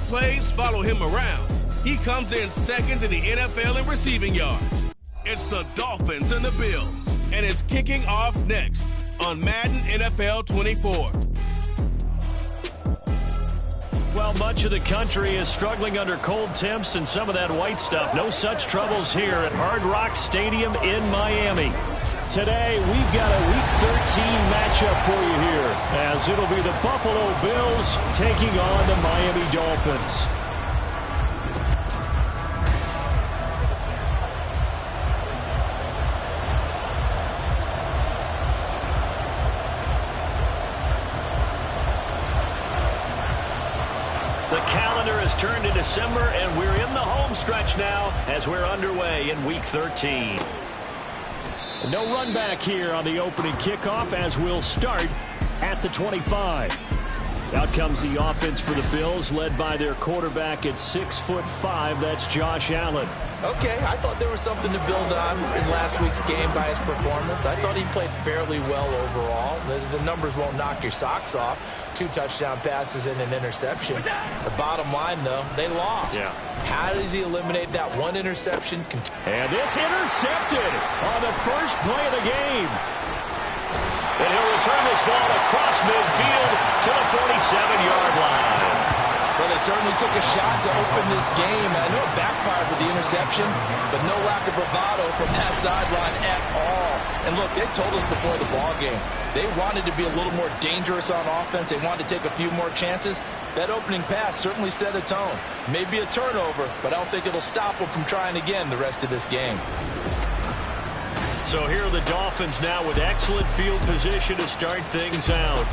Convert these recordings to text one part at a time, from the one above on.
plays follow him around. He comes in second in the NFL in receiving yards. It's the Dolphins and the Bills, and it's kicking off next on Madden NFL 24. Well, much of the country is struggling under cold temps and some of that white stuff. No such troubles here at Hard Rock Stadium in Miami. Today, we've got a Week 13 matchup for you here, as it'll be the Buffalo Bills taking on the Miami Dolphins. The calendar has turned to December, and we're in the home stretch now as we're underway in Week 13. No run back here on the opening kickoff as we'll start at the 25. Out comes the offense for the Bills, led by their quarterback at 6'5". That's Josh Allen. Okay, I thought there was something to build on in last week's game by his performance. I thought he played fairly well overall. The numbers won't knock your socks off. 2 touchdown passes and an interception. The bottom line, though, they lost. Yeah. How does he eliminate that one interception? And this intercepted on the first play of the game. And he'll return this ball across midfield to the 47-yard line. Well, they certainly took a shot to open this game. I know it backfired with the interception, but no lack of bravado from that sideline at all. And look, they told us before the ball game, they wanted to be a little more dangerous on offense. They wanted to take a few more chances. That opening pass certainly set a tone. Maybe a turnover, but I don't think it'll stop them from trying again the rest of this game. So here are the Dolphins now with excellent field position to start things out.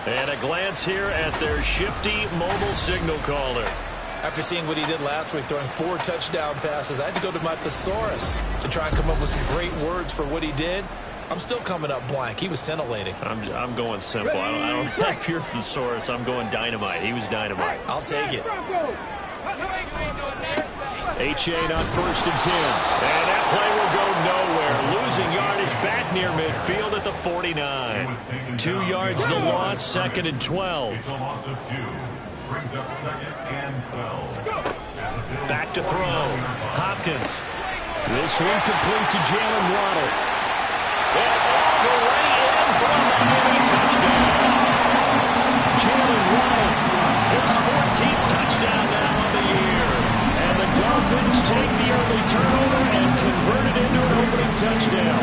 And a glance here at their shifty mobile signal caller. After seeing what he did last week, throwing 4 touchdown passes, I had to go to my thesaurus to try and come up with some great words for what he did. I'm still coming up blank. He was scintillating. I'm going simple. I don't have your thesaurus. I'm going dynamite. He was dynamite. I'll take it. Achane on 1st and 10. And that play will go nowhere. Losing yardage back near midfield at the 49. 2 yards the loss, 2nd and 12. Brings up 2nd and 12. Back to throw. Hopkins. Will swing complete to Jalen Waddle. And all the way in for a Miami touchdown. Jalen Waddle, his 14th touchdown now on the year. And the Dolphins take the early turnover and convert it into an opening touchdown.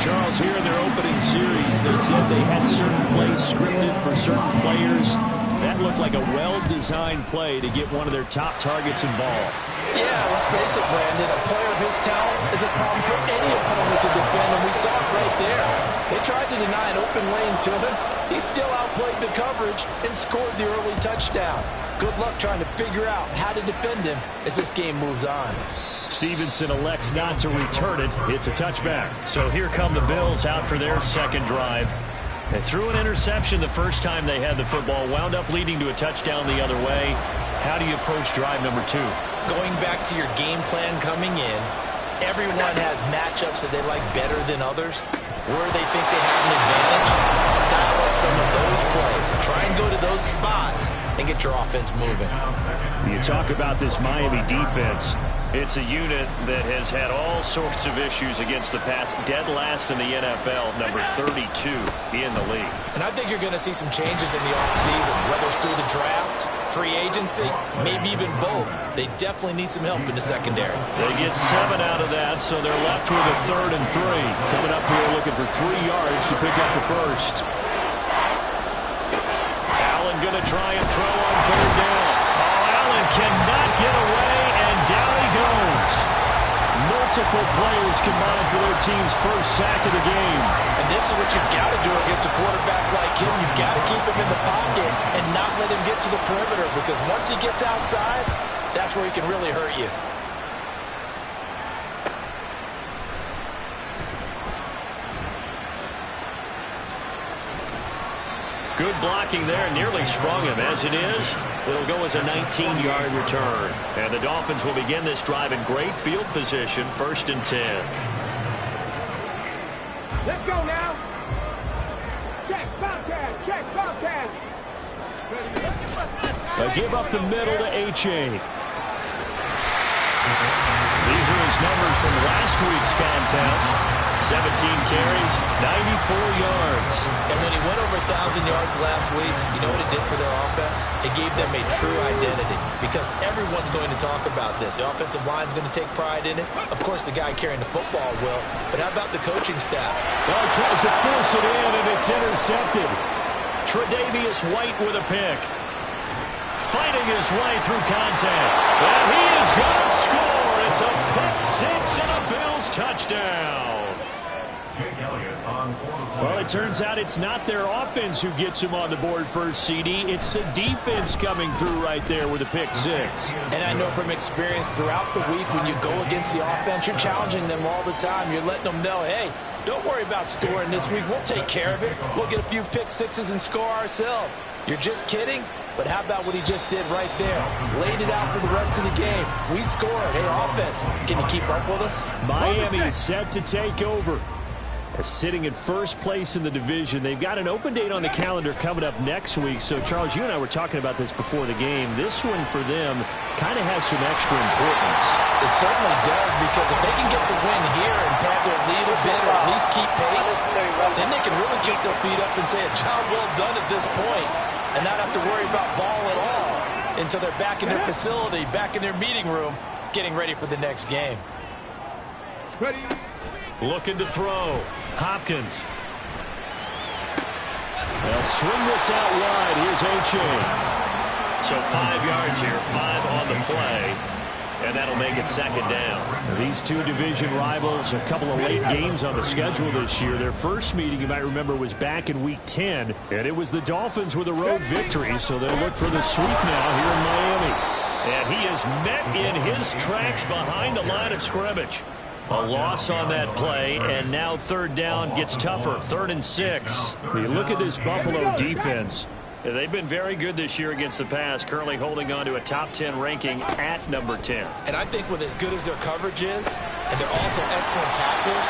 Charles, here in their opening series, they said they had certain plays scripted for certain players. That looked like a well-designed play to get one of their top targets involved. Yeah, let's face it, Brandon. A player of his talent is a problem for any opponent to defend, and we saw it right there. They tried to deny an open lane to him. He still outplayed the coverage and scored the early touchdown. Good luck trying to figure out how to defend him as this game moves on. Stevenson elects not to return it. It's a touchback. So here come the Bills out for their second drive. They threw an interception the first time they had the football, wound up leading to a touchdown the other way. How do you approach drive number 2? Going back to your game plan coming in, everyone has matchups that they like better than others. Where they think they have an advantage, dial up some of those plays. Try and go to those spots and get your offense moving. You talk about this Miami defense. It's a unit that has had all sorts of issues against the pass. Dead last in the NFL, number 32 in the league. And I think you're going to see some changes in the offseason, whether it's through the draft, free agency, maybe even both. They definitely need some help in the secondary. They get 7 out of that, so they're left with a 3rd and 3. Coming up here looking for 3 yards to pick up the first. Allen going to try and throw on 3rd down. Oh, Allen cannot get away, and down he goes. Multiple players combined for their team's first sack of the game. And this is what you've got to do against a quarterback like him. You've got to keep him in the pocket and not let him get to the perimeter, because once he gets outside, that's where he can really hurt you. Good blocking there, nearly sprung him. As it is, it'll go as a 19-yard return. And the Dolphins will begin this drive in great field position, 1st and 10. Let's go now. Check, Bobcat, check, Bobcat. A give up the middle to H.A. These are his numbers from last week's contest. 17 carries, 94 yards. And when he went over 1,000 yards last week, you know what it did for their offense? It gave them a true identity because everyone's going to talk about this. The offensive line's going to take pride in it. Of course, the guy carrying the football will. But how about the coaching staff? Well, he tries to force it in, and it's intercepted. Tre'Davious White with a pick. Fighting his way through contact. And he is going to score. It's a pick six and a Bills touchdown. Well, it turns out it's not their offense who gets him on the board first, CD. It's the defense coming through right there with a pick six. And I know from experience throughout the week when you go against the offense, you're challenging them all the time. You're letting them know, hey, don't worry about scoring this week. We'll take care of it. We'll get a few pick sixes and score ourselves. You're just kidding? But how about what he just did right there? Laid it out for the rest of the game. We scored. Hey, offense, can you keep up with us? Miami set to take over. Sitting in first place in the division. They've got an open date on the calendar coming up next week. So, Charles, you and I were talking about this before the game. This one for them kind of has some extra importance. It certainly does, because if they can get the win here and pad their lead a bit or at least keep pace, then they can really kick their feet up and say a job well done at this point and not have to worry about ball at all until they're back in their facility, back in their meeting room, getting ready for the next game. Looking to throw. Hopkins. They'll swing this out wide. Here's H.A. So 5 yards here, 5 on the play. And that'll make it second down. These two division rivals, a couple of late games on the schedule this year. Their first meeting, you might remember, was back in Week 10. And it was the Dolphins with a road victory. So they'll look for the sweep now here in Miami. And he is met in his tracks behind the line of scrimmage. A loss on that play, and now third down gets tougher. 3rd and 6. You look at this Buffalo defense. They've been very good this year against the pass, currently holding on to a top 10 ranking at number 10. And I think with as good as their coverage is, and they're also excellent tacklers,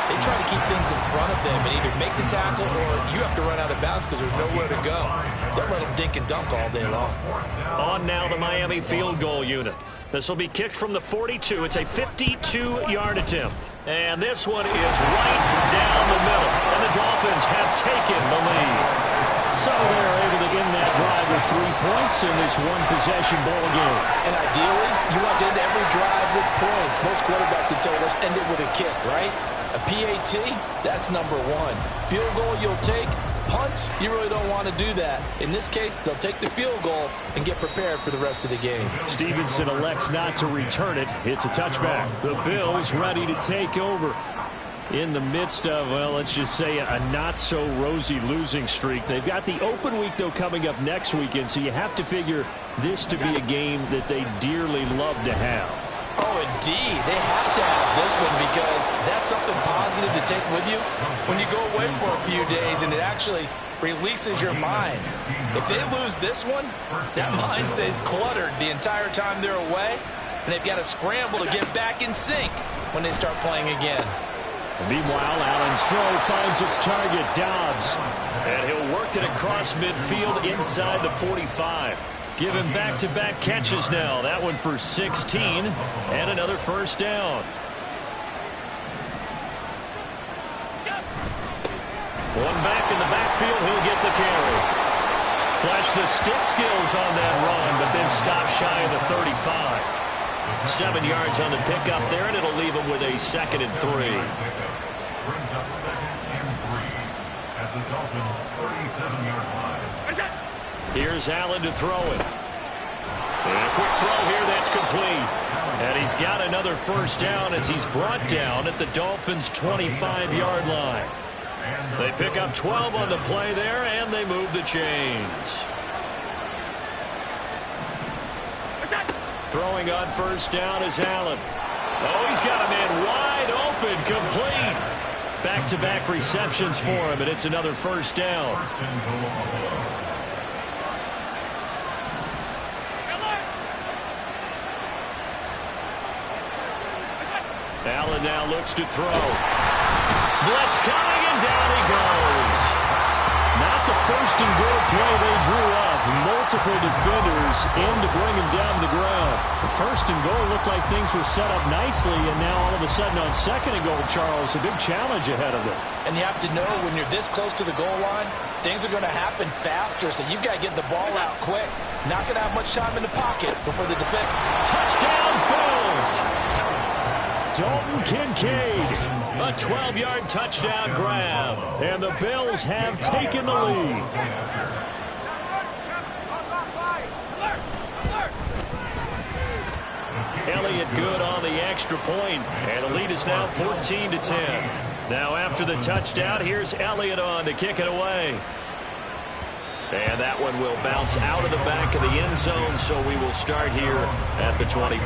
they try to keep things in front of them and either make the tackle or you have to run out of bounds because there's nowhere to go. They'll let them dink and dunk all day long. On now the Miami field goal unit. This will be kicked from the 42. It's a 52-yard attempt. And this one is right down the middle. And the Dolphins have taken the lead. So they're able to end that drive with 3 points in this one-possession ball game. And ideally, you want to end every drive with points. Most quarterbacks would tell us end it with a kick, right? A PAT, that's number 1. Field goal you'll take. Punts, you really don't want to do that. In this case, they'll take the field goal and get prepared for the rest of the game. Stevenson elects not to return it. It's a touchback. The Bills ready to take over. In the midst of, well, let's just say a not-so-rosy losing streak. They've got the open week, though, coming up next weekend, so you have to figure this to be a game that they dearly love to have. Oh, indeed. They have to have this one because that's something positive to take with you when you go away for a few days, and it actually releases your mind. If they lose this one, that mind stays cluttered the entire time they're away, and they've got to scramble to get back in sync when they start playing again. Meanwhile, Allen's throw finds its target, Dobbs. And he'll work it across midfield inside the 45. Give him back-to-back catches now. That one for 16 and another first down. One back in the backfield, he'll get the carry. Flash the stick skills on that run, but then stop shy of the 35. 7 yards on the pickup there, and it'll leave him with a 2nd and 3. Brings up 2nd and 3 at the Dolphins' 37-yard line. Here's Allen to throw it. And a quick throw here, that's complete. And he's got another first down as he's brought down at the Dolphins' 25-yard line. They pick up 12 on the play there, and they move the chains. Throwing on first down is Allen. Oh, he's got a man wide open, complete. Back-to-back receptions for him, and it's another first down. Allen now looks to throw. Blitz coming, and down he goes. Not the first and goal play they drew up. multiple defenders in to bring him down to the ground. The first and goal looked like things were set up nicely, and now all of a sudden on second and goal, Charles, a big challenge ahead of them. And you have to know when you're this close to the goal line, things are going to happen faster, so you've got to get the ball out quick. Not going to have much time in the pocket before the defense. Touchdown, Bills! Dalton Kincaid, a 12-yard touchdown grab, and the Bills have taken the lead. Elliott good on the extra point, and the lead is now 14-10. Now after the touchdown, here's Elliott on to kick it away. And that one will bounce out of the back of the end zone, so we will start here at the 25.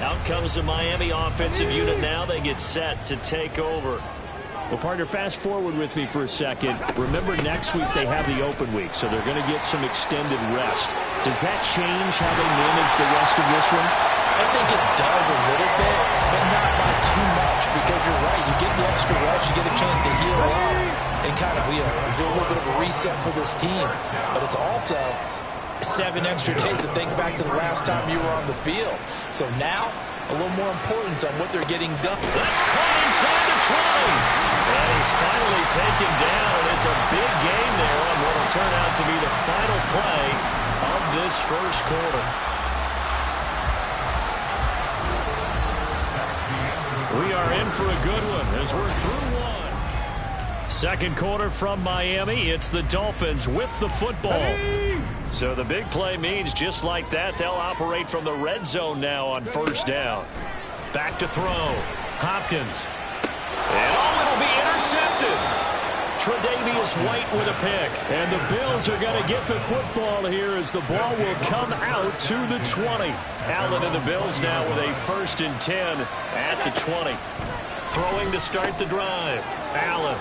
Out comes the Miami offensive unit now. They get set to take over. Well, partner, fast forward with me for a second. Remember, next week they have the open week, so they're going to get some extended rest. Does that change how they manage the rest of this one? I think it does a little bit, but not by too much, because you're right. You get the extra rest, you get a chance to heal up and kind of do a little bit of a reset for this team. But it's also 7 extra days to think back to the last time you were on the field. So now, a little more importance on what they're getting done. That's caught inside the 20. And he's finally taken down. It's a big game there on what will turn out to be the final play of this first quarter. We are in for a good one as we're through one. Second quarter from Miami. It's the Dolphins with the football. So the big play means just like that, they'll operate from the red zone now on first down. Back to throw. Hopkins. And it'll be intercepted. Tre'Davious White with a pick. And the Bills are going to get the football here as the ball will come out to the 20. Allen and the Bills now with a 1st and 10 at the 20. Throwing to start the drive. Allen.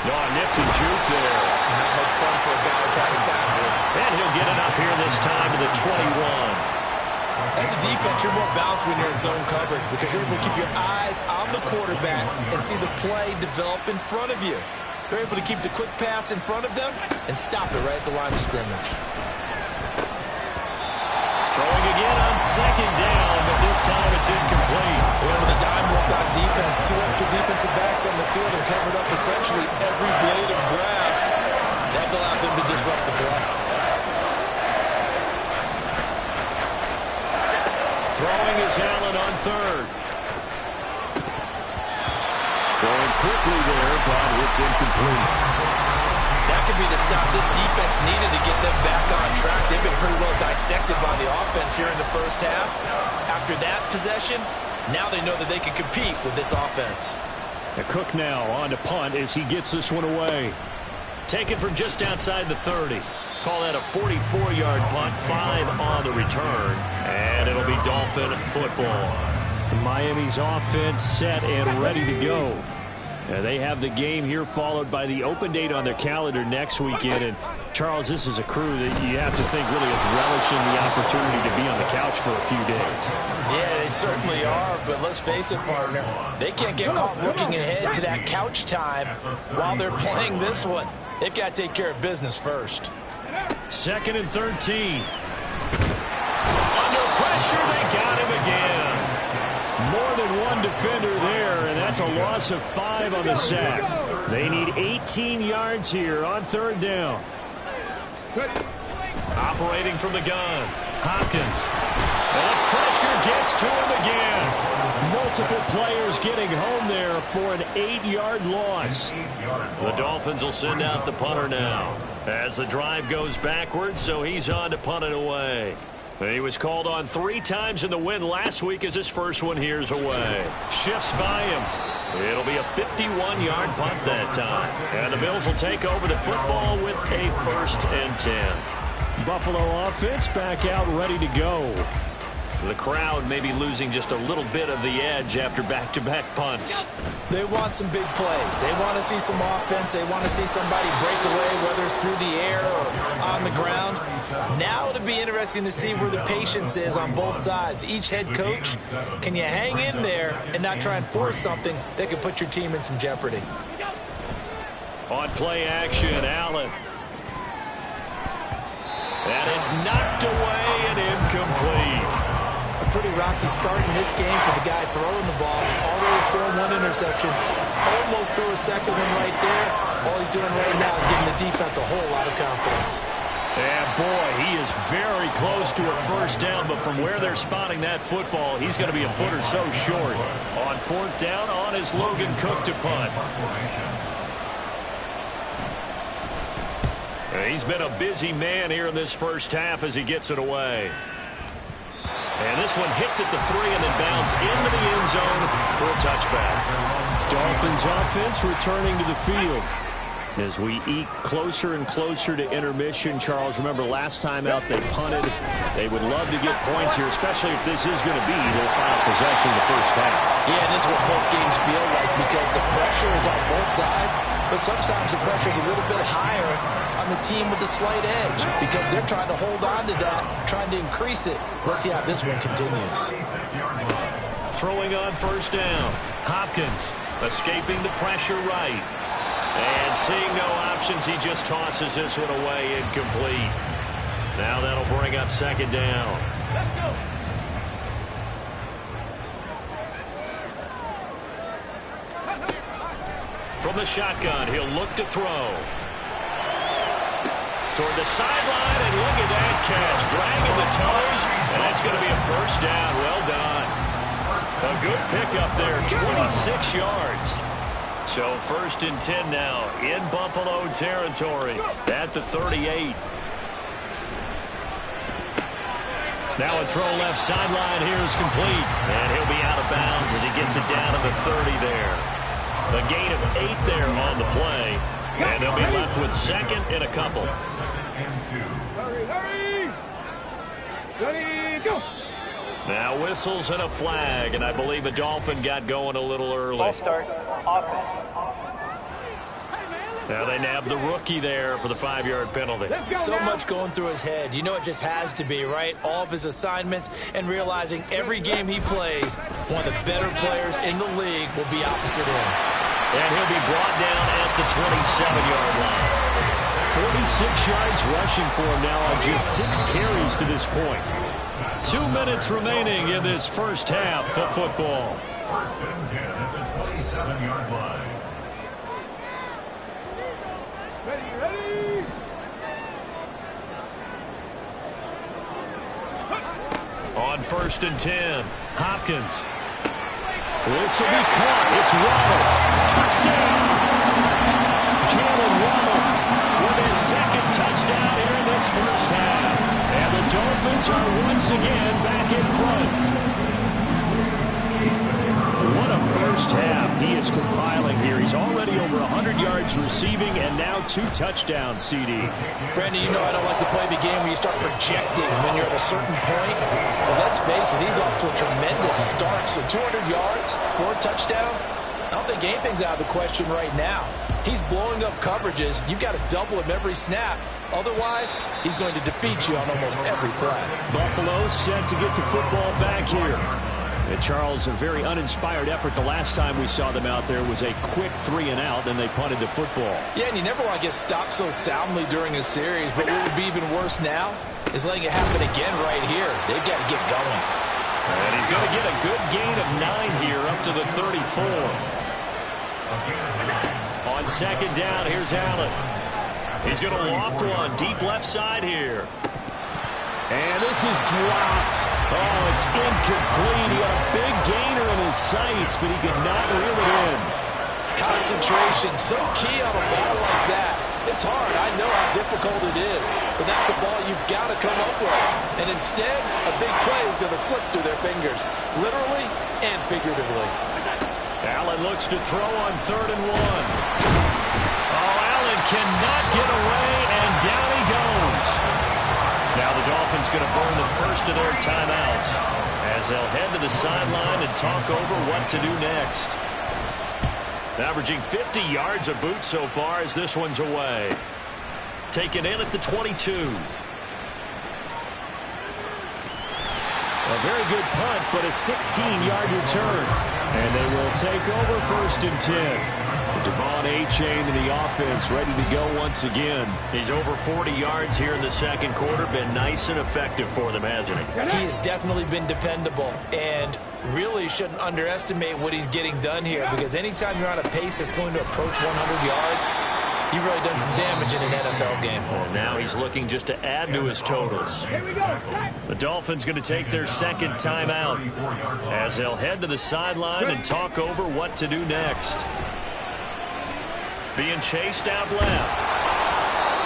Nifty juke there. Not much fun for a guy trying to tackle him. And he'll get it up here this time to the 21. As a defense, you're more balanced when you're in zone coverage because you're able to keep your eyes on the quarterback and see the play develop in front of you. You're able to keep the quick pass in front of them and stop it right at the line of scrimmage. Throwing again on second down, but this time it's incomplete. With the dime worked on defense, 2 extra defensive backs on the field and covered up essentially every blade of grass. That allowed them to disrupt the play. Throwing is Allen on third. Throwing quickly there, but it's incomplete. That could be the stop this defense needed to get them back on track. They've been pretty well dissected by the offense here in the first half. After that possession, now they know that they can compete with this offense. Cook now on to punt as he gets this one away. Taken from just outside the 30. Call that a 44-yard punt, 5 on the return, and it'll be Dolphin football. Miami's offense set and ready to go. They have the game here followed by the open date on their calendar next weekend. And, Charles, this is a crew that you have to think really is relishing the opportunity to be on the couch for a few days. Yeah, they certainly are, but let's face it, partner. They can't get caught looking ahead to that couch time while they're playing this one. They've got to take care of business first. 2nd and 13. Under pressure, they got him again. More than one defender there, and that's a loss of 5 on the sack. They need 18 yards here on 3rd down. Operating from the gun. Hopkins. And pressure gets to him again. Multiple players getting home there for an 8-yard loss. The Dolphins will send out the punter now as the drive goes backwards, so he's on to punt it away. He was called on 3 times in the win last week as his first one here's away. Shifts by him. It'll be a 51-yard punt that time. And the Bills will take over the football with a 1st and 10. Buffalo offense back out ready to go. The crowd may be losing just a little bit of the edge after back-to-back punts. They want some big plays. They want to see some offense. They want to see somebody break away, whether it's through the air or on the ground. Now it'll be interesting to see where the patience is on both sides. Each head coach, can you hang in there and not try and force something that could put your team in some jeopardy? On play action, Allen. And it's It's knocked away and incomplete. A pretty rocky start in this game for the guy throwing the ball. Always throwing one interception. Almost threw a second one right there. All he's doing right now is giving the defense a whole lot of confidence. And boy, he is very close to a first down, but from where they're spotting that football, he's going to be a foot or so short. On fourth down, on is Logan Cook to punt. He's been a busy man here in this first half as he gets it away. And this one hits at the 3 and then bounds into the end zone for a touchback. Dolphins offense returning to the field. As we eke closer and closer to intermission, Charles, remember last time out they punted. They would love to get points here, especially if this is going to be their final possession of the first half. Yeah, and this is what close games feel like because the pressure is on both sides, but sometimes the pressure is a little bit higher on the team with the slight edge because they're trying to hold on to that, trying to increase it. Let's see how this one continues. Throwing on first down. Hopkins escaping the pressure right. And seeing no options, he just tosses this one away incomplete. Now that'll bring up second down. Let's go. From the shotgun, he'll look to throw. Toward the sideline, and look at that catch. Dragging the toes, and that's going to be a first down. Well done. A good pickup there, 26 yards. So first and 10 now in Buffalo territory at the 38. Now a throw left sideline here is complete. And he'll be out of bounds as he gets it down to the 30 there. A gain of 8 there on the play. And they'll be left with second and a couple. Ready, go. Now whistles and a flag, and I believe a Dolphin got going a little early. Ball start. Offense. Now they nab the rookie there for the 5-yard penalty. So much going through his head. You know it just has to be, right? All of his assignments and realizing every game he plays, one of the better players in the league will be opposite him. And he'll be brought down at the 27-yard line. 46 yards rushing for him now on just 6 carries to this point. 2 minutes remaining in this first half of football. First and 10 at the 27-yard line. Ready. On first and 10, Hopkins. This will be caught. It's Waddle. Touchdown. Jalen Waddle with his second touchdown here in this first half. And the Dolphins are once again back in front. What a first half he is compiling here. He's already over 100 yards receiving and now 2 touchdowns, CD. Brandon, you know I don't like to play the game where you start projecting when you're at a certain point. But let's face it, he's off to a tremendous start. So 200 yards, 4 touchdowns. I don't think anything's out of the question right now. He's blowing up coverages. You've got to double him every snap. Otherwise, he's going to defeat you on almost every play. Buffalo set to get the football back here. And Charles, a very uninspired effort. The last time we saw them out there was a quick 3 and out, and they punted the football. Yeah, and you never want to get stopped so soundly during a series, but what would be even worse now is letting it happen again right here. They've got to get going. And he's going to get a good gain of 9 here up to the 34. On second down, here's Allen. He's going to loft one deep left side here. And this is dropped. Oh, it's incomplete. He had a big gainer in his sights, but he could not reel it in. Concentration, so key on a ball like that. It's hard. I know how difficult it is, but that's a ball you've got to come up with. And instead, a big play is going to slip through their fingers, literally and figuratively. Allen looks to throw on 3rd and 1. Oh, Allen cannot get away, and down he goes. Now the Dolphins going to burn the first of their timeouts as they'll head to the sideline and talk over what to do next. Averaging 50 yards a boot so far as this one's away. Taken in at the 22. A very good punt, but a 16-yard return. And they will take over 1st and 10. The Devon Achane in the offense, ready to go once again. He's over 40 yards here in the second quarter. Been nice and effective for them, hasn't he? He has definitely been dependable, and really shouldn't underestimate what he's getting done here, because anytime you're on a pace that's going to approach 100 yards, you've really done some damage in an NFL game. And now he's looking just to add to his totals. The Dolphins going to take their second timeout as they'll head to the sideline and talk over what to do next. Being chased out left.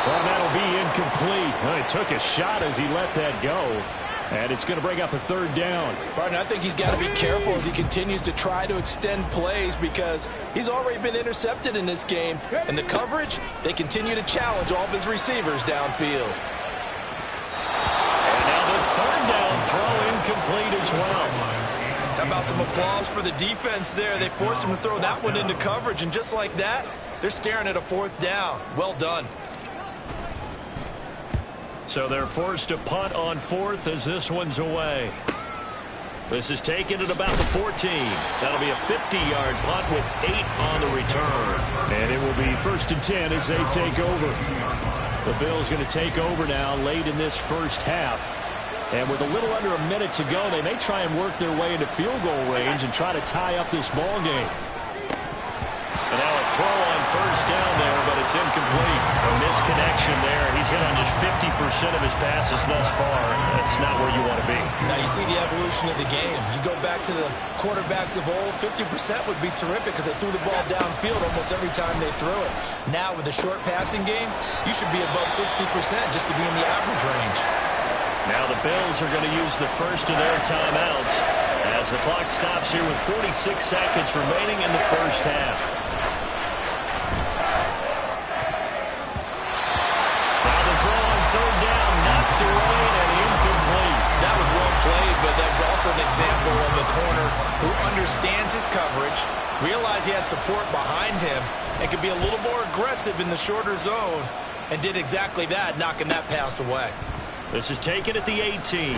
Well, that'll be incomplete. Well, he took a shot as he let that go. And it's going to bring up a third down. Barton, I think he's got to be careful as he continues to try to extend plays, because he's already been intercepted in this game. And the coverage, they continue to challenge all of his receivers downfield. And now the third down throw incomplete as well. How about some applause for the defense there? They forced him to throw that one into coverage, and just like that, they're staring at a fourth down. Well done. So they're forced to punt on fourth as this one's away. This is taken at about the 14. That'll be a 50-yard punt with 8 on the return. And it will be 1st and 10 as they take over. The Bills going to take over now late in this first half. And with a little under a minute to go, they may try and work their way into field goal range and try to tie up this ball game. And now a throw on first down there, but it's incomplete. A misconnection there. He's hit on just 50% of his passes thus far. That's not where you want to be. Now you see the evolution of the game. You go back to the quarterbacks of old, 50% would be terrific because they threw the ball downfield almost every time they threw it. Now with the short passing game, you should be above 60% just to be in the average range. Now the Bills are going to use the first of their timeouts as the clock stops here with 46 seconds remaining in the first half. Away and incomplete. That was well played, but that was also an example of a corner who understands his coverage, realized he had support behind him, and could be a little more aggressive in the shorter zone, and did exactly that, knocking that pass away. This is taken at the 18.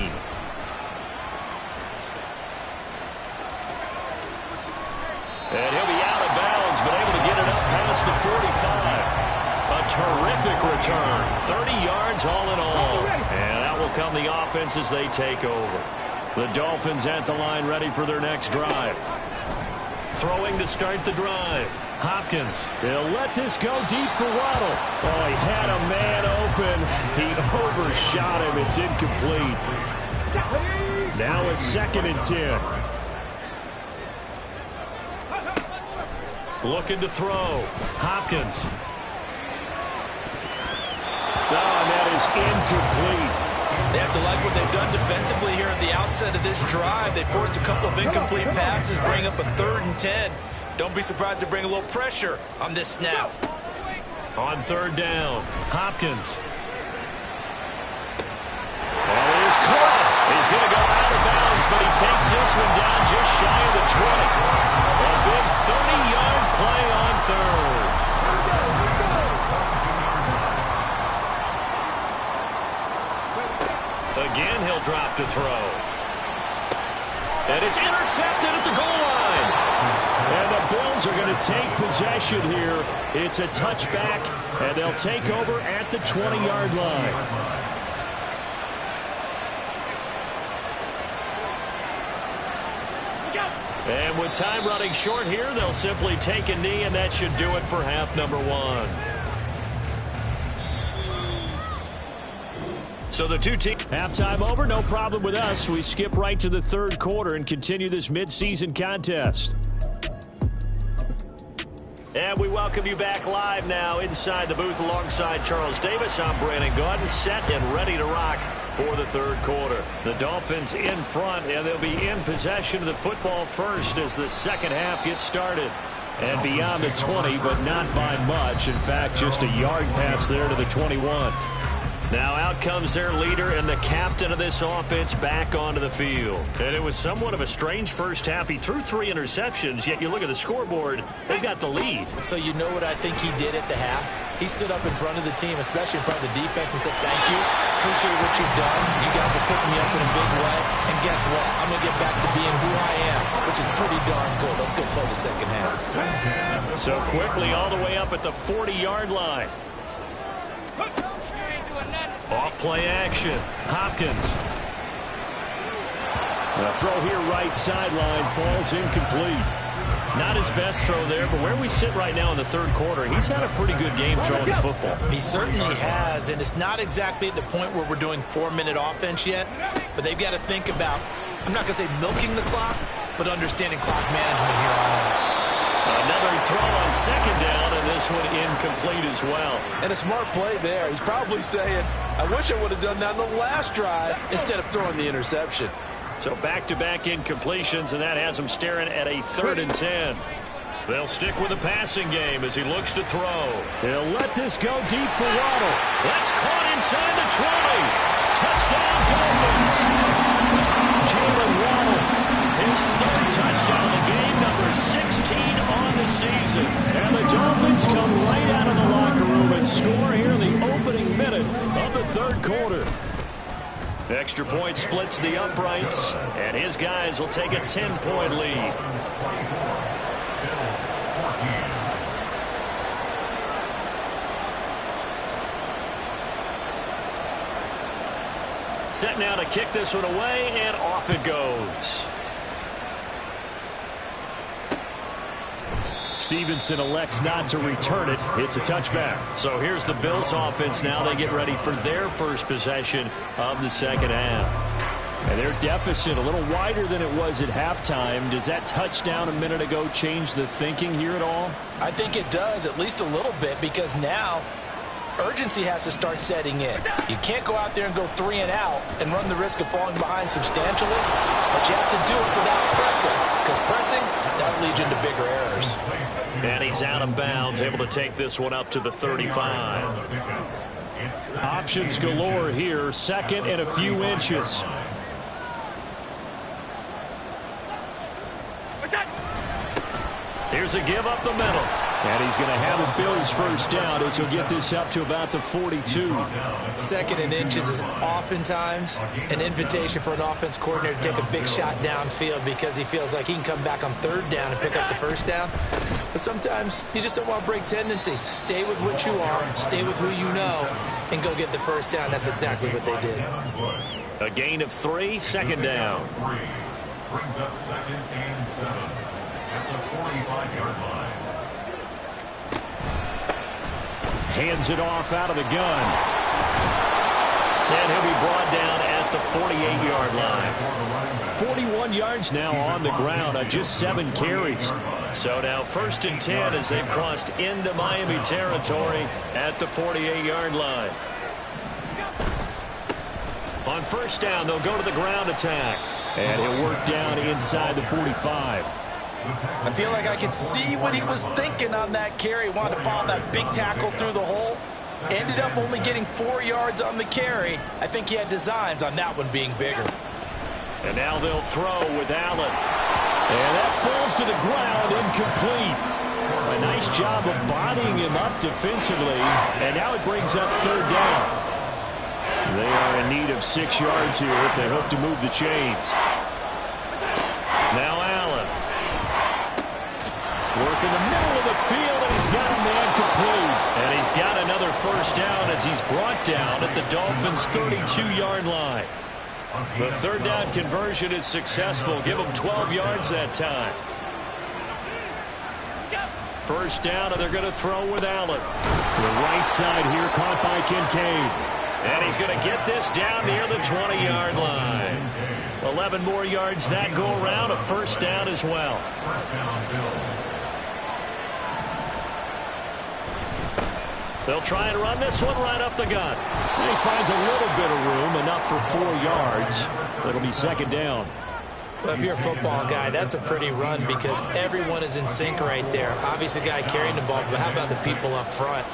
And he'll be out of bounds, but able to get it up past the 45. A terrific return. 30 yards all in all. And out will come the offense as they take over. The Dolphins at the line ready for their next drive. Throwing to start the drive. Hopkins. They'll let this go deep for Waddle. Oh, he had a man open. He overshot him. It's incomplete. Now a 2nd and 10. Looking to throw. Hopkins. Oh, and that is incomplete. They have to like what they've done defensively here at the outset of this drive. They forced a couple of incomplete passes, bring up a 3rd and 10. Don't be surprised to bring a little pressure on this snap. On 3rd down, Hopkins. And it is caught. He's going to go out of bounds, but he takes this one down just shy of the 20. A big 30-yard play on 3rd. Again, he'll drop to throw. And it's intercepted at the goal line. And the Bills are going to take possession here. It's a touchback, and they'll take over at the 20-yard line. And with time running short here, they'll simply take a knee, and that should do it for half number 1. So the two teams. Halftime over, no problem with us. We skip right to the 3rd quarter and continue this midseason contest. And we welcome you back live now inside the booth alongside Charles Davis. I'm Brandon Gaudin, set and ready to rock for the 3rd quarter. The Dolphins in front, and they'll be in possession of the football first as the second half gets started. And beyond the 20, but not by much. In fact, just a yard pass there to the 21. Now out comes their leader and the captain of this offense back onto the field. And it was somewhat of a strange first half. He threw 3 interceptions, yet you look at the scoreboard, they've got the lead. So you know what I think he did at the half? He stood up in front of the team, especially in front of the defense, and said, thank you, appreciate what you've done. You guys have picked me up in a big way. And guess what? I'm going to get back to being who I am, which is pretty darn good. Let's go play the second half. So quickly all the way up at the 40-yard line. Off play action. Hopkins. The throw here right sideline falls incomplete. Not his best throw there, but where we sit right now in the third quarter, he's had a pretty good game throwing the football. He certainly has, and it's not exactly at the point where we're doing 4-minute offense yet, but they've got to think about, I'm not going to say milking the clock, but understanding clock management here on out. Another throw on second down, and this one incomplete as well. And a smart play there. He's probably saying, I wish I would have done that in the last drive instead of throwing the interception. So back-to-back incompletions, and that has him staring at a 3rd and 10. They'll stick with the passing game as he looks to throw. He'll let this go deep for Waddle. That's caught inside the 20. Touchdown, Dolphins. Jalen Waddle, his 3rd touchdown of the game, number 16 on the season. And the Dolphins come right out of the locker room and score here in the opening minute of the 3rd quarter. Extra point splits the uprights, and his guys will take a 10-point lead. Set now to kick this one away, and off it goes. Stevenson elects not to return it. It's a touchback. So here's the Bills offense now. They get ready for their first possession of the second half. And their deficit a little wider than it was at halftime. Does that touchdown a minute ago change the thinking here at all? I think it does, at least a little bit, because now urgency has to start setting in. You can't go out there and go 3 and out and run the risk of falling behind substantially, but you have to do it without pressing, because pressing, that leads you into bigger errors. And he's out of bounds, able to take this one up to the 35. Options galore here, 2nd and a few inches. Here's a give up the middle. And he's going to have a Bills first down as he'll get this up to about the 42. 2nd and inches is oftentimes an invitation for an offense coordinator to take a big shot downfield because he feels like he can come back on 3rd down and pick up the first down. But sometimes you just don't want to break tendency. Stay with what you are, stay with who you know, and go get the first down. That's exactly what they did. A gain of 3, 2nd down. Brings up 2nd and 7 at the 45-yard line. Hands it off out of the gun. And he'll be brought down at the 48-yard line. 41 yards now on the ground on just 7 carries. So now 1st and 10 as they've crossed into Miami territory at the 48-yard line. On 1st down, they'll go to the ground attack. And he'll work down inside the 45. I feel like I could see what he was thinking on that carry. Wanted to follow that big tackle through the hole. Ended up only getting 4 yards on the carry. I think he had designs on that one being bigger. And now they'll throw with Allen. And that falls to the ground, incomplete. A nice job of bodying him up defensively. And now it brings up 3rd down. They are in need of 6 yards here if they hope to move the chains. Now Allen. Work in the middle of the field, and he's got a man complete. And he's got another first down as he's brought down at the Dolphins' 32-yard line. The 3rd down conversion is successful. Give him 12 yards that time. First down, and they're going to throw with Allen. To the right side here, caught by Kincaid. And he's going to get this down near the 20-yard line. 11 more yards that go around, a first down as well. They'll try and run this one right up the gut. And he finds a little bit of room, enough for 4 yards. It'll be 2nd down. Well, if you're a football guy, that's a pretty run because everyone is in sync right there. Obviously, the guy carrying the ball, but how about the people up front?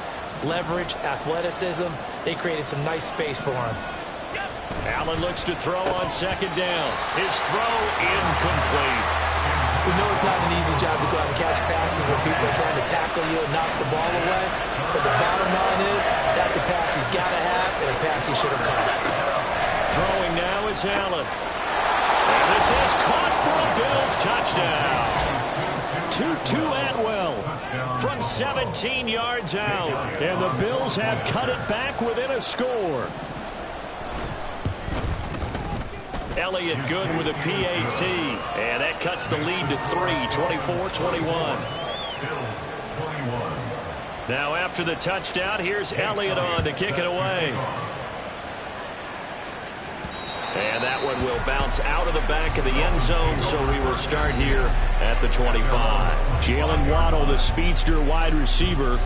leverage, athleticism. They created some nice space for him. Allen looks to throw on second down. His throw incomplete. We know it's not an easy job to go out and catch passes when people are trying to tackle you and knock the ball away. But the bottom line is, that's a pass he's got to have and a pass he should have caught. Throwing now is Allen. And this is caught for a Bills touchdown. Tutu Atwell from 17 yards out. And the Bills have cut it back within a score. Elliott good with a PAT. And that cuts the lead to 3, 24-21. Now after the touchdown, here's Elliott on to kick it away. And that one will bounce out of the back of the end zone, so we will start here at the 25. Jalen Waddle, the speedster wide receiver,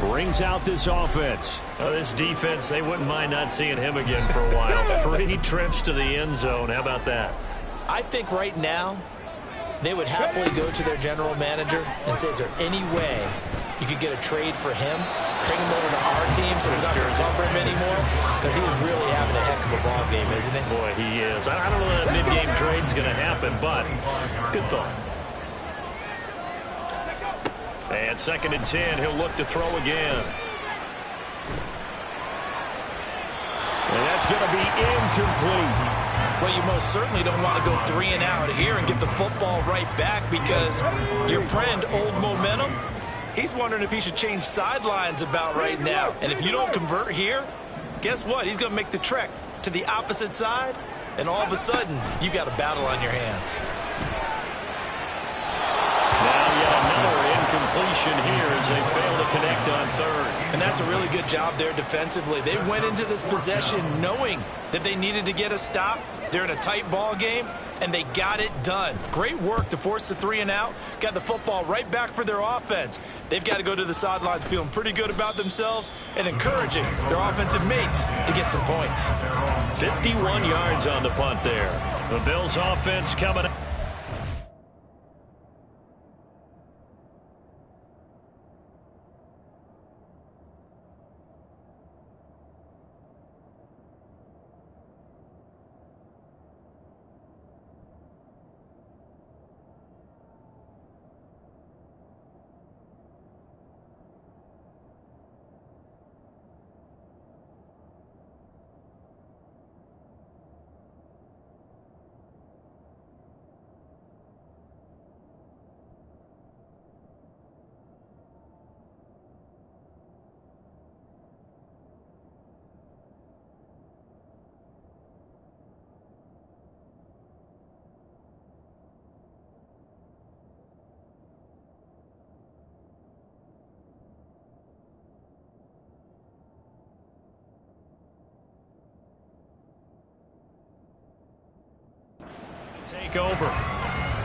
brings out this offense. Oh, this defense, they wouldn't mind not seeing him again for a while. 3 trips to the end zone. How about that? I think right now they would happily go to their general manager and say, is there any way you could get a trade for him, bring him over to our team so we don't have to cover him anymore? Because he is really having a heck of a ball game, isn't he? Boy, he is. I don't know that mid-game trade is going to happen, but good thought. And 2nd and 10, he'll look to throw again. And that's going to be incomplete. Well, you most certainly don't want to go 3 and out here and get the football right back, because your friend, Old Momentum, he's wondering if he should change sidelines about right now. And if you don't convert here, guess what? He's going to make the trek to the opposite side, and all of a sudden, you got a battle on your hands. Now yet another incompletion here as they fail to connect on 3rd. And that's a really good job there defensively. They went into this possession knowing that they needed to get a stop. They're in a tight ball game, and they got it done. Great work to force the 3 and out. Got the football right back for their offense. They've got to go to the sidelines feeling pretty good about themselves and encouraging their offensive mates to get some points. 51 yards on the punt there. The Bills offense coming up. Take over.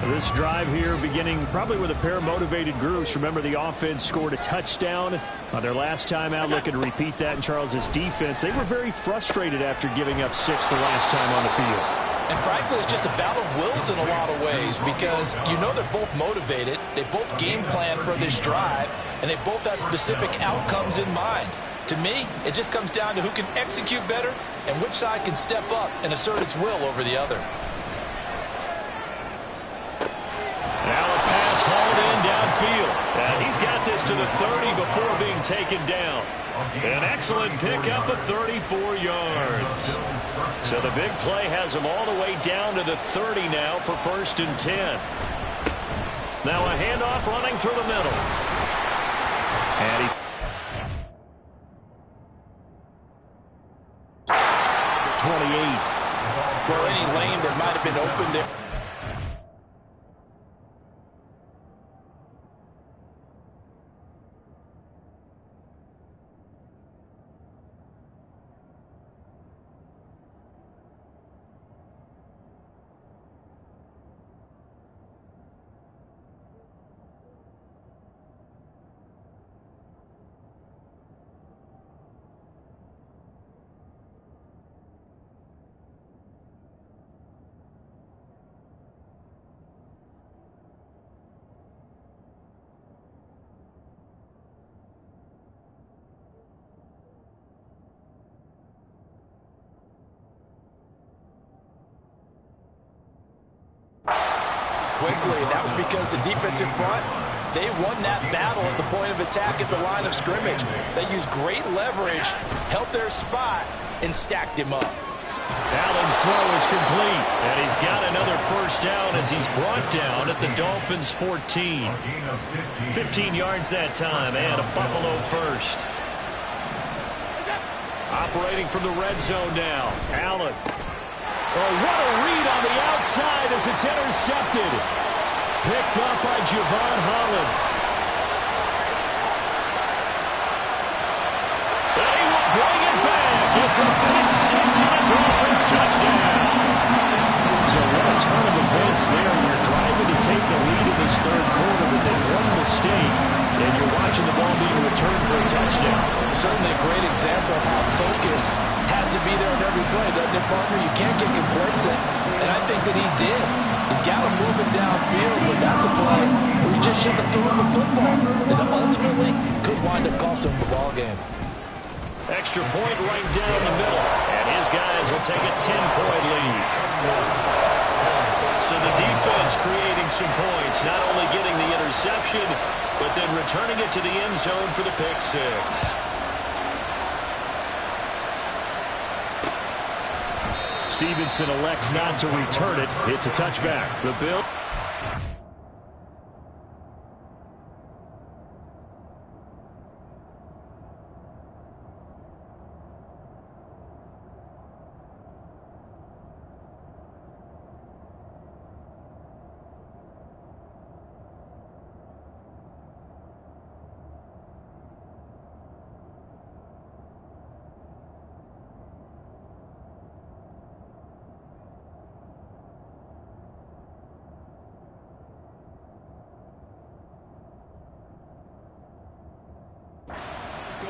This drive here beginning probably with a pair of motivated groups. Remember, the offense scored a touchdown on their last time out. Looking to repeat that in Charles's defense. They were very frustrated after giving up 6 the last time on the field. And frankly, it's just a battle of wills in a lot of ways, because you know they're both motivated. They both game plan for this drive, and they both have specific outcomes in mind. To me, it just comes down to who can execute better and which side can step up and assert its will over the other. Now a pass hauled in downfield. And he's got this to the 30 before being taken down. An excellent pickup of 34 yards. So the big play has him all the way down to the 30 now for 1st and 10. Now a handoff running through the middle. And he's 28. Well, any lane that might have been open there. quickly, and that was because the defensive front, they won that battle at the point of attack at the line of scrimmage. They used great leverage, held their spot, and stacked him up. Allen's throw is complete, and he's got another first down as he's brought down at the Dolphins' 14. 15 yards that time, and a Buffalo first. Operating from the red zone now, Allen. Oh, what a read on the outside as it's intercepted. Picked up by Javon Holland. They will bring it back. It's a pick six and a Dolphins touchdown. So what a ton of events there. You're driving to take the lead in this third quarter, but then one mistake, and you're watching the ball being returned for a touchdown. Certainly a great example of how focus has to be there on every play, doesn't it, partner? You can't get complacent, and I think that he did. He's got to move it downfield, but that's a play where you just shouldn't have thrown the football, and it ultimately could wind up costing him the ball game. Extra point right down the middle, and his guys will take a 10-point lead. So the defense creating some points, not only getting the interception, but then returning it to the end zone for the pick six. Stevenson elects not to return it. It's a touchback. The Bills.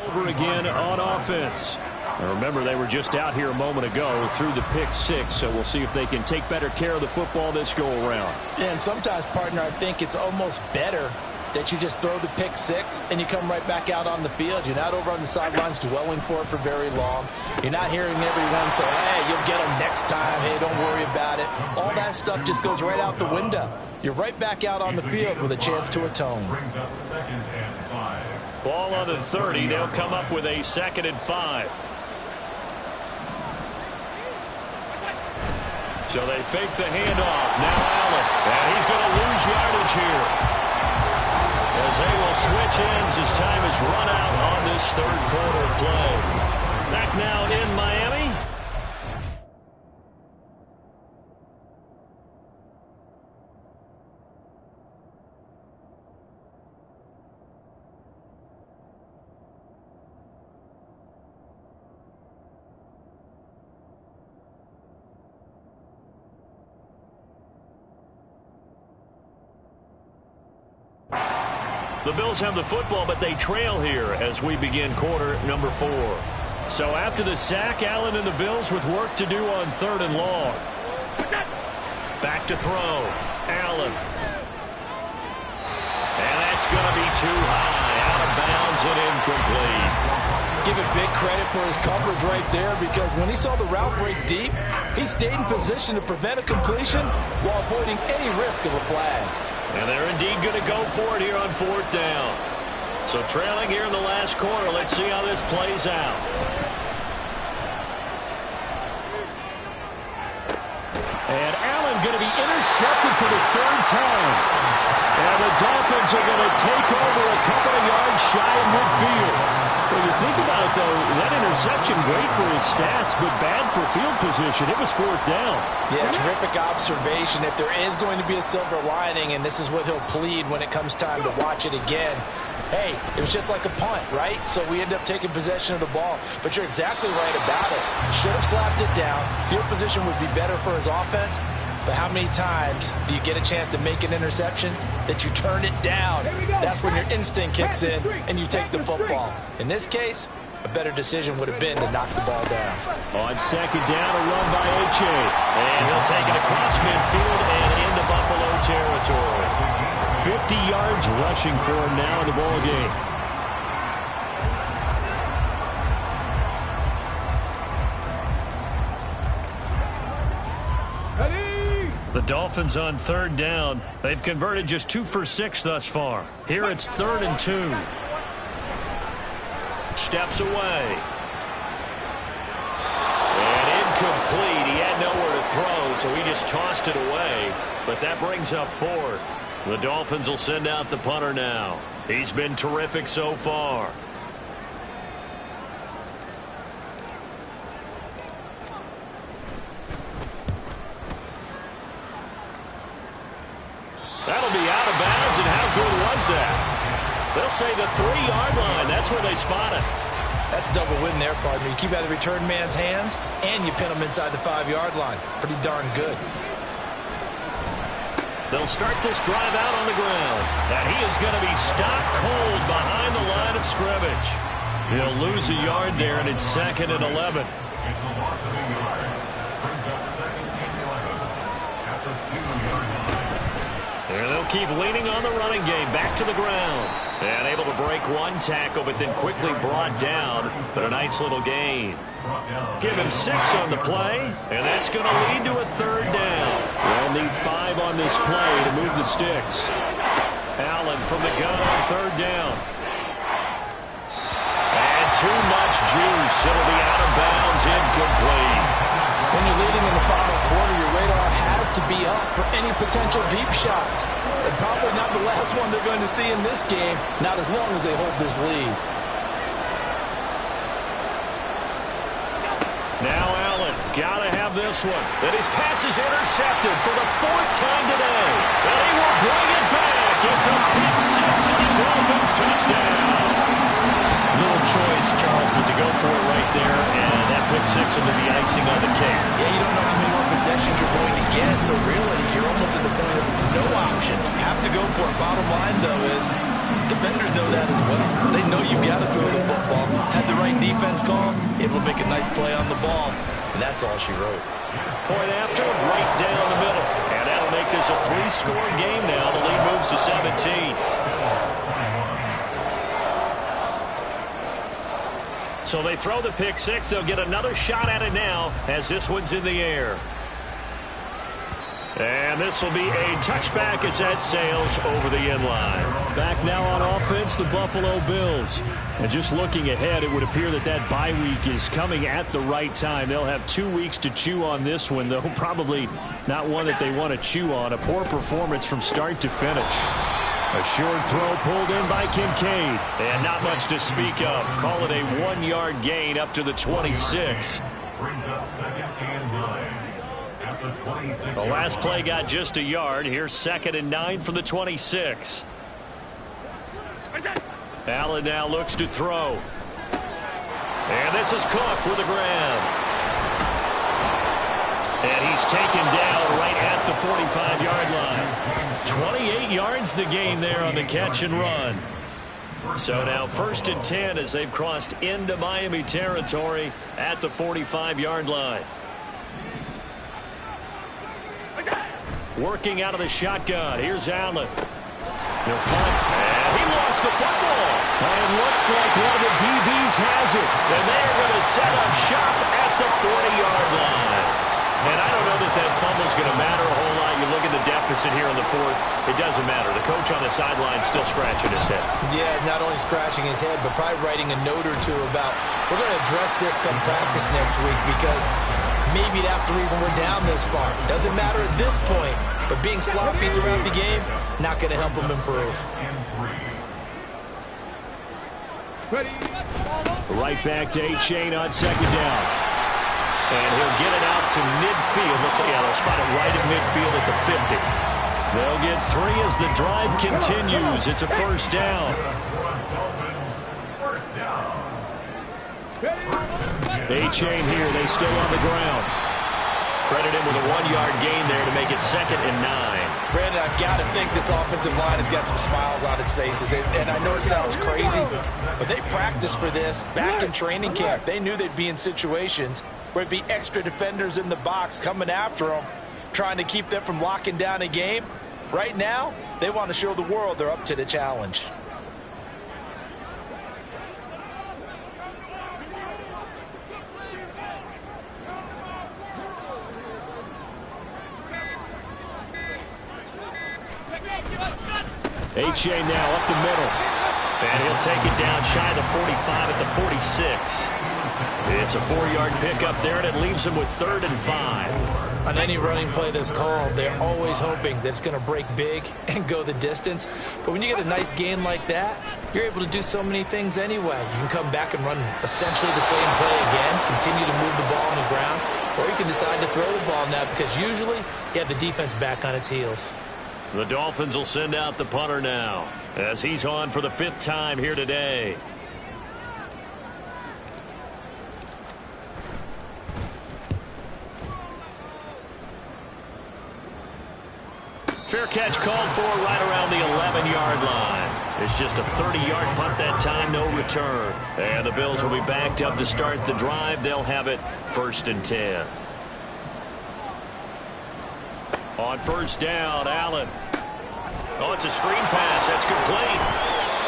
Over again on offense. And remember, they were just out here a moment ago through the pick six, so we'll see if they can take better care of the football this go-around. Yeah, and sometimes, partner, I think it's almost better that you just throw the pick six and you come right back out on the field. You're not over on the sidelines dwelling for it for very long. You're not hearing everyone say, hey, you'll get them next time. Hey, don't worry about it. All that stuff just goes right out the window. You're right back out on the field with a chance to atone. Brings up 2nd and 5. Ball on the 30. They'll come up with a 2nd and 5. So they fake the handoff. Now Allen. And he's going to lose yardage here, as they will switch ends as time is run out on this third quarter play. Back now in Miami. The Bills have the football, but they trail here as we begin quarter number 4. So after the sack, Allen and the Bills with work to do on 3rd and long. Back to throw. Allen. And that's going to be too high. Out of bounds and incomplete. Give it big credit for his coverage right there, because when he saw the route break deep, he stayed in position to prevent a completion while avoiding any risk of a flag. And they're indeed going to go for it here on 4th down. So trailing here in the last quarter. Let's see how this plays out. And Allen going to be intercepted for the 3rd time. And the Dolphins are going to take over a couple of yards shy of midfield. When you think about it, though, that interception, great for his stats, but bad for field position. It was 4th down. Yeah, terrific observation. If there is going to be a silver lining, and this is what he'll plead when it comes time to watch it again, hey, it was just like a punt, right? So we end up taking possession of the ball. But you're exactly right about it. Should have slapped it down. Field position would be better for his offense. But how many times do you get a chance to make an interception that you turn it down? That's when your instinct kicks in and you take the football. In this case, a better decision would have been to knock the ball down. On 2nd down, a run by Uche. And he'll take it across midfield and into Buffalo territory. 50 yards rushing for him now in the ball game. Ready? The Dolphins on third down. They've converted just 2 for 6 thus far. Here it's 3rd and 2. Steps away. And incomplete. He had nowhere to throw, so he just tossed it away. But that brings up 4th. The Dolphins will send out the punter now. He's been terrific so far. That'll be out of bounds, and how good was that? They'll say the 3-yard line. That's where they spot it. That's a double win there, partner. You keep out of the return man's hands, and you pin him inside the 5-yard line. Pretty darn good. They'll start this drive out on the ground. And he is going to be stopped cold behind the line of scrimmage. He'll lose a yard there, and it's 2nd and 11. It's a loss of a yard. Brings up 2nd and 11 at the 2-yard line. And they'll keep leaning on the running game. Back to the ground. And able to break one tackle, but then quickly brought down. But a nice little gain. Give him 6 on the play, and that's going to lead to a 3rd down. They'll need 5 on this play to move the sticks. Allen from the gun on 3rd down. And too much juice. It'll be out of bounds, incomplete. When you're leading in the final quarter, your radar has to be up for any potential deep shots. And probably not the last one they're going to see in this game, not as long as they hold this lead. Now Allen, gotta have this one. And his pass is intercepted for the 4th time today. And he will bring it back. It's a pick 6 and the Dolphins touchdown. Little choice, Charles, but to go for it right there, and that pick 6 will be the icing on the cake. Yeah, you don't know how many more possessions you're going to get, so really, you're almost at the point of no option. Have to go for it. Bottom line, though, is defenders know that as well. They know you've got to throw the football. Had the right defense call, able to make a nice play on the ball, and that's all she wrote. Point after, right down the middle. And that'll make this a 3-score game now. The lead moves to 17. So they throw the pick 6. They'll get another shot at it now as this one's in the air. And this will be a touchback as that sails over the end line. Back now on offense, the Buffalo Bills. And just looking ahead, it would appear that that bye week is coming at the right time. They'll have 2 weeks to chew on this one, though probably not one that they want to chew on. A poor performance from start to finish. A short throw pulled in by Kincaid. And not much to speak of. Call it a 1-yard gain up to the 26. Brings up 2nd and 9 at the 26. The last play got just a yard. Here's 2nd and 9 from the 26. Allen now looks to throw. And this is Cook with the grab. And he's taken down right at the 45-yard line. 28 yards the gain there on the catch and run. So now 1st and 10 as they've crossed into Miami territory at the 45-yard line. Working out of the shotgun. Here's Allen. He'll find, and he lost the football. And it looks like one of the DBs has it. And they are going to set up shop at the 40-yard line. And I don't know that that fumble is going to matter a whole lot. You look at the deficit here in the 4th. It doesn't matter. The coach on the sideline still scratching his head. Yeah, not only scratching his head, but probably writing a note or two about, we're going to address this come practice next week because maybe that's the reason we're down this far. Doesn't matter at this point, but being sloppy throughout the game, not going to help him improve. Right back to A-Chain on 2nd down. And he'll get it out to midfield. Let's see, they'll spot it right at midfield at the 50. They'll get 3 as the drive continues. It's a 1st down. A-Chain here. They stay on the ground. Credit him with a 1-yard gain there to make it 2nd and 9. Brandon, I've got to think this offensive line has got some smiles on its faces. And I know it sounds crazy, but they practiced for this back in training camp. They knew they'd be in situations where it'd be extra defenders in the box coming after them, trying to keep them from locking down a game. Right now, they want to show the world they're up to the challenge. H.A. now up the middle. And he'll take it down shy of the 45 at the 46. It's a 4-yard pickup there, and it leaves him with 3rd and 5. On any running play that's called, they're always hoping that it's going to break big and go the distance. But when you get a nice gain like that, you're able to do so many things anyway. You can come back and run essentially the same play again, continue to move the ball on the ground, or you can decide to throw the ball now because usually you have the defense back on its heels. The Dolphins will send out the punter now as he's on for the 5th time here today. Fair catch called for right around the 11-yard line. It's just a 30-yard punt that time, no return. And the Bills will be backed up to start the drive. They'll have it 1st and 10. On 1st down, Allen. Oh, it's a screen pass. That's complete.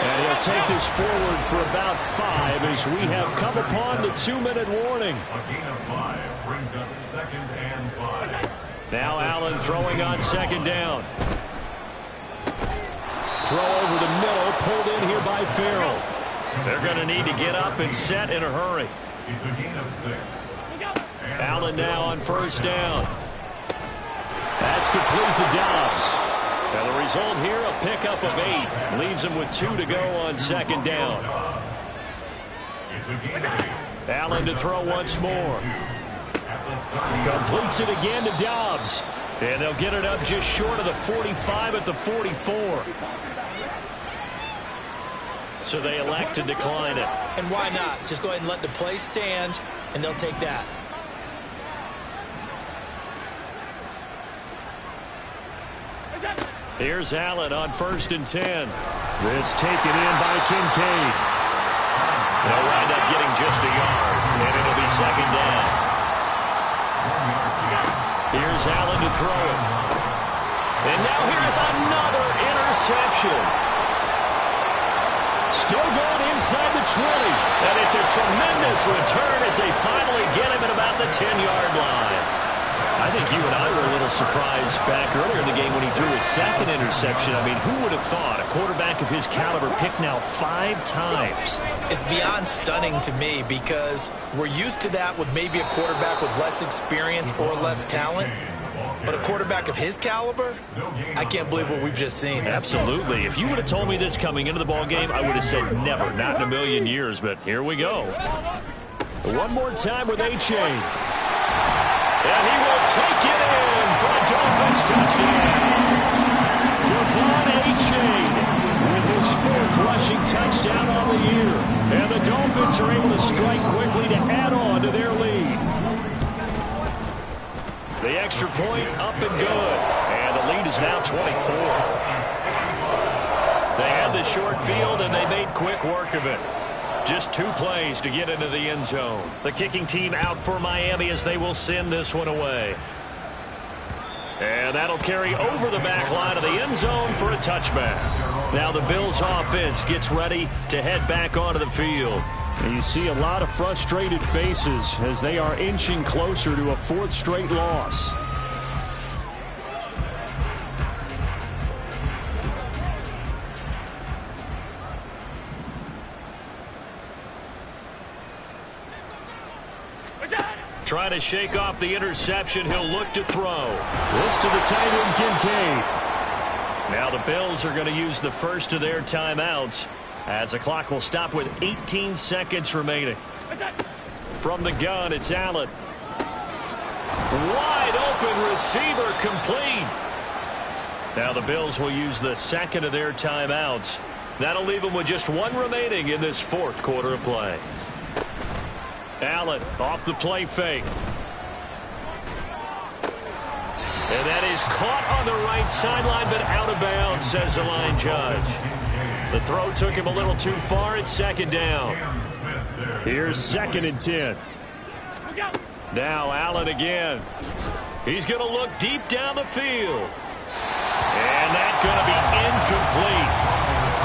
And he'll take this forward for about 5 as we have come upon the 2-minute warning. A gain of 5 brings up 2nd and 5. Now Allen throwing on 2nd down. Throw over the middle, pulled in here by Farrell. They're going to need to get up and set in a hurry. It's a gain of 6. Allen now on 1st down. That's complete to Dobbs. Now the result here, a pickup of 8. Leaves him with 2 to go on 2nd down. It's a gain of 8. Allen to throw once more. Completes it again to Dobbs. And they'll get it up just short of the 45 at the 44. So they elect to decline it. And why not? Just go ahead and let the play stand, and they'll take that. Here's Allen on 1st and 10. This taken in by Kincaid. They'll wind up getting just a yard, and it'll be 2nd down. Here's Allen to throw it. And now here's another interception. Still going inside the 20. And it's a tremendous return as they finally get him at about the 10-yard line. I think you and I were a little surprised back earlier in the game when he threw his 2nd interception. I mean, who would have thought a quarterback of his caliber picked now 5 times? It's beyond stunning to me because we're used to that with maybe a quarterback with less experience or less talent. But a quarterback of his caliber, I can't believe what we've just seen. Absolutely. If you would have told me this coming into the ballgame, I would have said never, not in a million years. But here we go. One more time with H.A. And he will take it in for a Dolphins touchdown. Devon Achane with his 4th rushing touchdown on the year. And the Dolphins are able to strike quickly to add on to their lead. The extra point up and good. And the lead is now 24. They had the short field and they made quick work of it. Just 2 plays to get into the end zone. The kicking team out for Miami as they will send this one away. And that'll carry over the back line of the end zone for a touchback. Now the Bills offense gets ready to head back onto the field. And you see a lot of frustrated faces as they are inching closer to a 4th straight loss. Trying to shake off the interception. He'll look to throw. This to the tight end, Kincaid. Now the Bills are going to use the first of their timeouts as the clock will stop with 18 seconds remaining. From the gun, it's Allen. Wide open receiver complete. Now the Bills will use the 2nd of their timeouts. That'll leave them with just 1 remaining in this 4th quarter of play. Allen off the play fake. And that is caught on the right sideline, but out of bounds, says the line judge. The throw took him a little too far. It's 2nd down. Here's 2nd and 10. Now Allen again. He's going to look deep down the field. And that's going to be incomplete.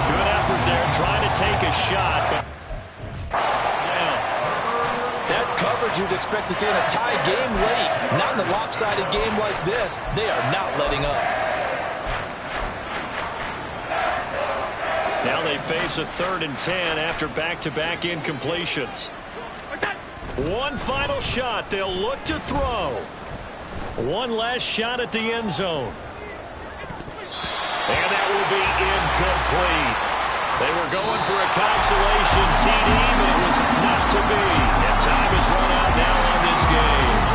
Good effort there trying to take a shot, but That's coverage you'd expect to see in a tie game late. Not in a lopsided game like this. They are not letting up. face a 3rd and 10 after back-to-back incompletions. One final shot. They'll look to throw. One last shot at the end zone. And that will be incomplete. They were going for a consolation TD, but it was not to be. And time is run out now on this game.